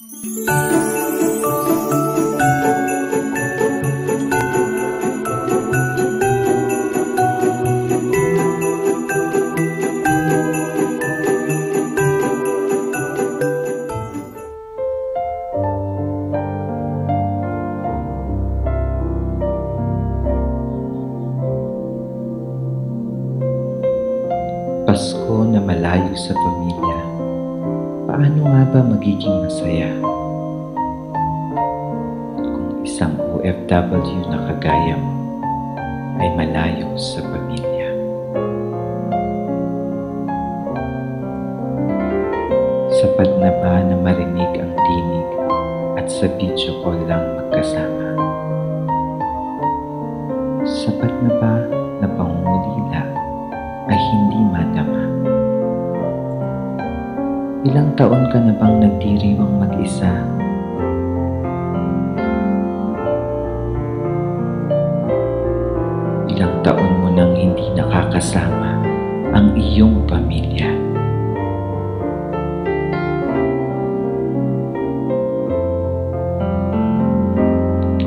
Pasko na malayo sa pamilya, paano nga ba magiging masaya? Kung isang OFW na kagaya mo ay malayo sa pamilya. Sapat na ba na marinig ang tinig at sa video call lang magkasama? Sapat na ba na pangungulila ay hindi madama? Ilang taon ka na bang nagdiriwang mag-isa? Ilang taon mo nang hindi nakakasama ang iyong pamilya?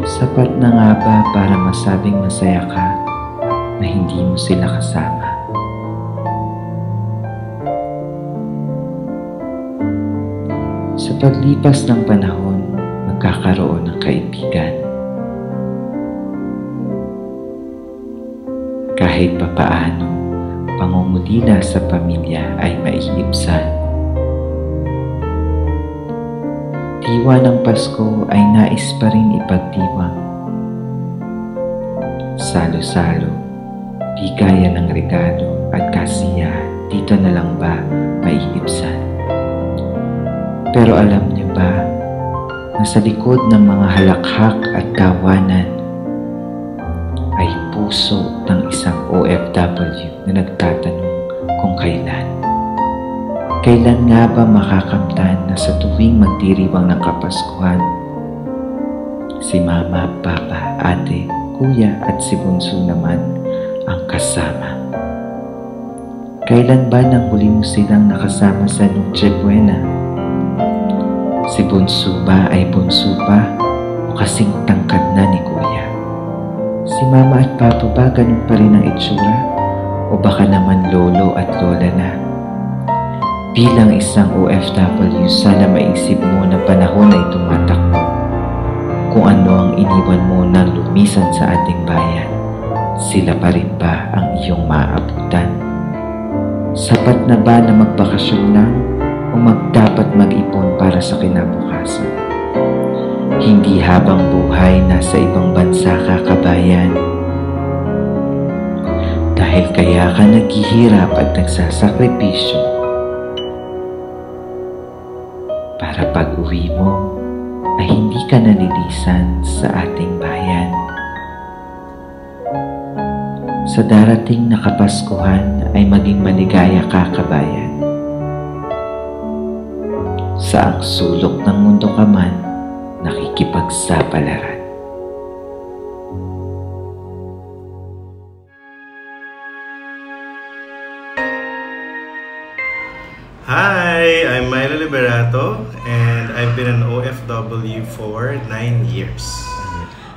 Sapat na nga ba para masabing masaya ka na hindi mo sila kasama? Sa paglipas ng panahon, magkakaroon ng kaibigan. Kahit papaano, pangungulila sa pamilya ay maiibsan. Diwa ng Pasko ay nais pa rin ipagdiwang. Salo-salo, di gaya ng regalo at kasiyahan, dito na lang ba maiibsan? Pero alam niyo ba na sa likod ng mga halakhak at tawanan ay puso ng isang OFW na nagtatanong kung kailan? Kailan nga ba makakamtan na sa tuwing magdiriwang ng Kapaskuhan, si Mama, Papa, Ate, Kuya at si Bunso naman ang kasama? Kailan ba nang huli mo silang nakasama sa Noche Buena? Si Bunso ba ay bunso pa o kasing tangkad na ni Kuya? Si Mama at Papa ba ganun pa rin ang itsura o baka naman lolo at lola na? Bilang isang OFW, sana maisip mo na panahon ay tumatakbo. Kung ano ang iniwan mo nang lumisan sa ating bayan, sila pa rin ba ang iyong maaabutan? Sapat na ba na magbakasyon lang o dapat mag-ipon para sa kinabukasan? Hindi habang buhay nasa ibang bansa ka, kabayan. Dahil kaya ka naghihirap at nagsasakripisyo para pag-uwi mo ay hindi ka nalilisan sa ating bayan. Sa darating na Kapaskuhan ay maging maligaya ka, kabayan. Saang sulok ng mundo ka man, nakikipagsapalaran. Hi, I'm Milo Liberato and I've been an OFW for 9 years.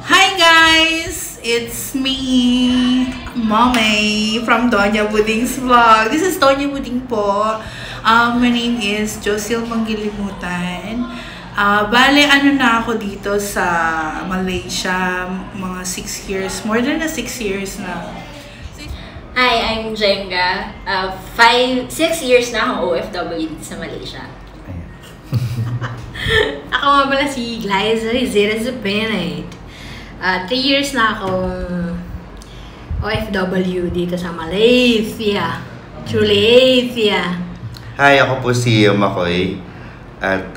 Hi guys! It's me, Momay from Donya Buding's vlog. This is Donya Buding po. My name is Josil Manggilimutan. Bale, ano na ako dito sa Malaysia, mga 6 years, more than 6 years na. Hi, I'm Jenga. 6 years na akong OFW dito sa Malaysia. Ako nga pala si Glyza Rizera Zupenite. 3 years na akong OFW dito sa Malaysia. Malaysia. Hi, ako po si Makoy. At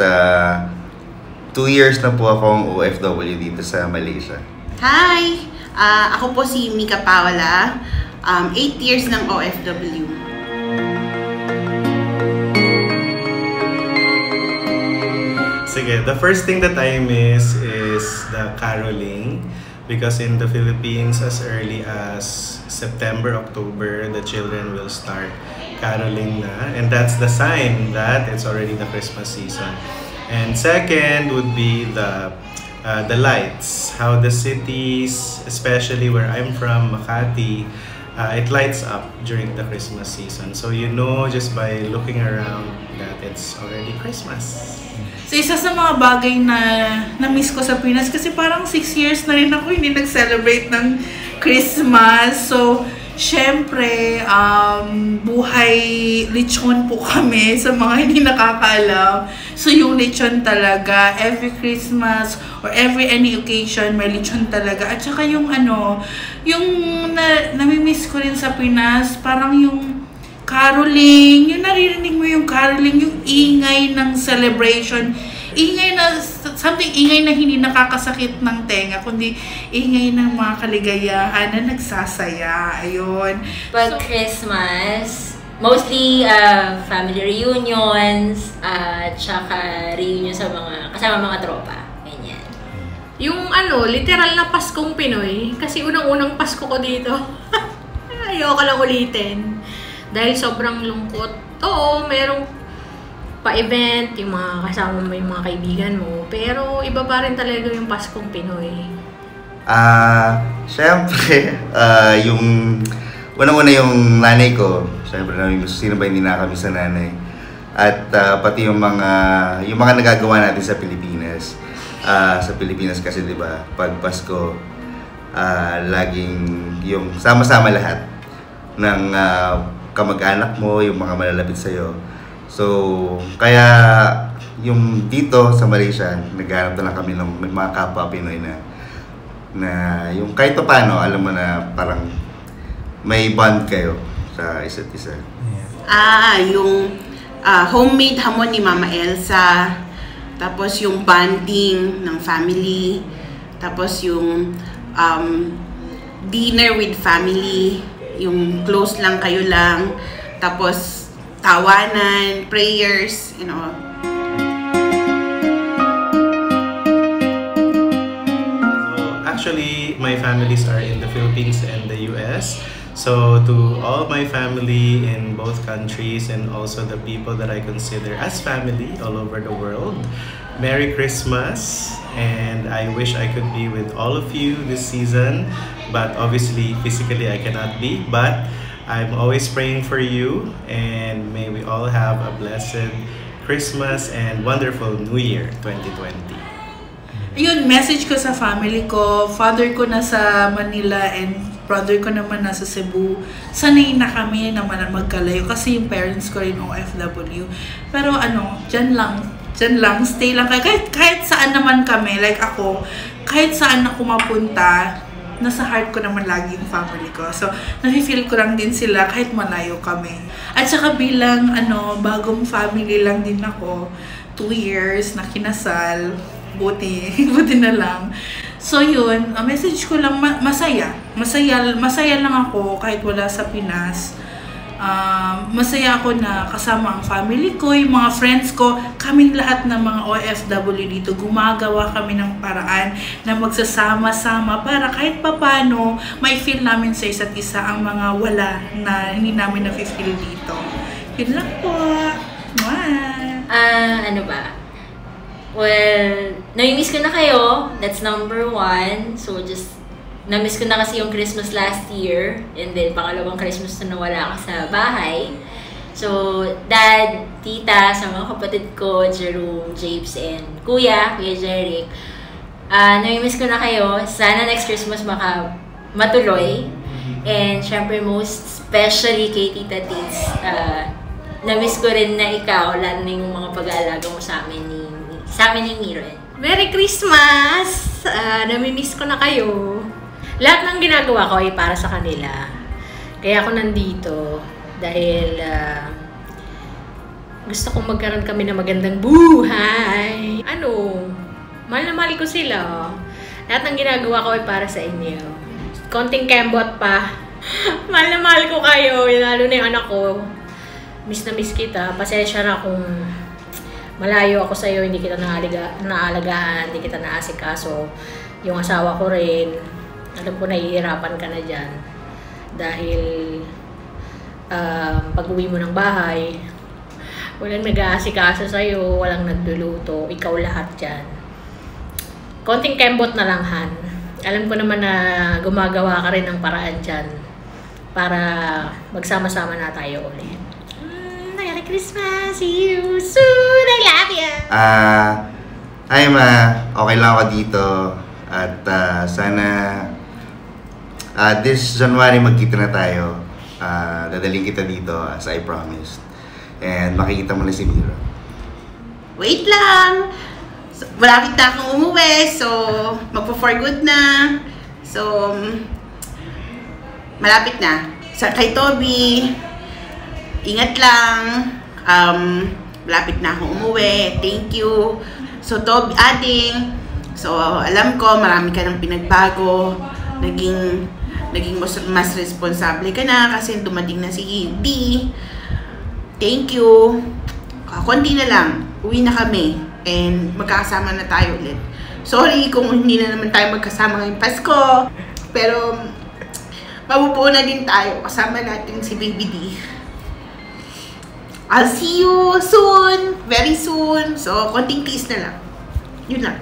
2 years na po akong OFW dito sa Malaysia. Hi! Ako po si Mika Paola. 8 years ng OFW. Sige, the first thing that I miss is the caroling, because in the Philippines, as early as September, October, the children will start caroling na, and that's the sign that it's already the Christmas season. And second would be the lights. How the cities, especially where I'm from, Makati, it lights up during the Christmas season. So you know just by looking around that it's already Christmas. So isa sa mga bagay na na-miss ko sa Pinas kasi parang 6 years na rin ako hindi nag-celebrate ng Christmas. So, syempre, buhay lechon po kami sa mga hindi nakakaalam. So, yung lechon talaga, every Christmas or every any occasion, may lechon talaga. At saka yung yung nami-miss ko rin sa Pinas, parang yung caroling, yung naririnig mo yung caroling, yung ingay ng celebration, ingay na hindi nakakasakit ng tenga, kundi ingay ng mga kaligayahan na nagsasaya. Ayun. Pag Christmas, mostly family reunions, tsaka reunion sa kasama mga tropa. Ganyan. Yung literal na Paskong Pinoy, kasi unang-unang Pasko ko dito. Ayoko lang ulitin. Dahil sobrang lungkot. Oo, merong pa-event, yung mga kasama mo, yung mga kaibigan mo. Pero iba pa rin talaga yung Paskong Pinoy. Siyempre, yung unang-una yung nanay ko. Siyempre, sino ba hindi nakakami sa nanay. At pati yung mga nagagawa natin sa Pilipinas. Sa Pilipinas kasi, di ba, pag Pasko, laging yung sama-sama lahat ng kamag-anak mo, yung mga malalapit sa'yo. So, kaya yung dito sa Malaysia, naghanap na lang kami ng mga kapwa Pinoy na yung kahit pa paano, alam mo na parang may bond kayo sa isa't isa. Yung homemade hamon ni Mama Elsa, tapos yung bonding ng family, tapos yung dinner with family, yung close lang kayo lang, tapos tawanan, prayers, you know. So actually, my families are in the Philippines and the US. So to all my family in both countries and also the people that I consider as family all over the world, Merry Christmas, and I wish I could be with all of you this season, but obviously physically I cannot be, but I'm always praying for you, and may we all have a blessed Christmas and wonderful New Year 2020. Ayun, message ko sa family ko. Father ko nasa Manila and brother ko naman nasa Cebu. Sanay na kami naman magkalayo kasi yung parents ko rin OFW. Pero dyan lang, stay lang. Kahit saan naman kami, like ako, kahit saan ako mapunta, nasa heart ko naman lagi yung family ko. So, nafe-feel ko lang din sila kahit malayo kami. At saka bilang bagong family lang din ako, 2 years na kinasal, buti na lang. So yun, message ko lang, masaya lang ako kahit wala sa Pinas. Masaya ako na kasama ang family ko, yung mga friends ko, kaming lahat ng mga OFW dito, gumagawa kami ng paraan na magsasama-sama para kahit papano may feel namin sa isa't isa ang mga wala na hindi namin na-feel dito. Yun lang po. Ano ba? Well, nami-miss ko na kayo. That's number 1. So, na-miss ko na kasi yung Christmas last year. And then, pangalawang Christmas na nawala ka sa bahay. So, Dad, Tita, sa mga kapatid ko, Jerome, Japes, and Kuya Jeric. Nami-miss ko na kayo. Sana next Christmas matuloy. And, syempre, most especially kay Tita Tits, na-miss ko rin na ikaw, lalo na yung mga pag-aalaga mo sa amin ni Miren. Merry Christmas! Nami-miss ko na kayo. Lahat ng ginagawa ko ay para sa kanila. Kaya ako nandito dahil gusto kong magkaroon kami ng magandang buhay. Mahal na mahal ko sila. Lahat ng ginagawa ko ay para sa inyo. Konting kembot pa. Mahal na mahal ko kayo. Lalo na yung anak ko. Miss na miss kita. Pasensya na kung malayo ako sa'yo, hindi kita naalagaan, hindi kita naasikaso. Yung asawa ko rin, alam ko nahihirapan ka na dyan. Dahil pag uwi mo ng bahay, Walang nag-aasikaso sa'yo, walang nagluluto, ikaw lahat dyan. Konting kembot na lang, Han. Alam ko naman na gumagawa ka rin ng paraan dyan para magsama-sama na tayo ulit. Merry Christmas! See you soon! I love you! Hi Ma, okay lang ako dito. At sana this January magkita na tayo. Dadaling kita dito as I promised. And makikita mo na si Mira. Wait lang! So, malapit na akong umuwi, so magpo-for good na. So, malapit na. Kay Toby, ingat lang. Malapit na akong umuwi. Thank you. So, Toby, Ading, so alam ko marami ka ng pinagbago. Naging mas responsable ka na kasi dumating na si D. Thank you. Konti na lang. Uwi na kami. And magkakasama na tayo ulit. Sorry kung hindi na naman tayo magkasama ngayong Pasko. Pero mabubuo na din tayo. Kasama natin si Baby D. I'll see you soon. Very soon. So, konting kiss na lang. Yun lang.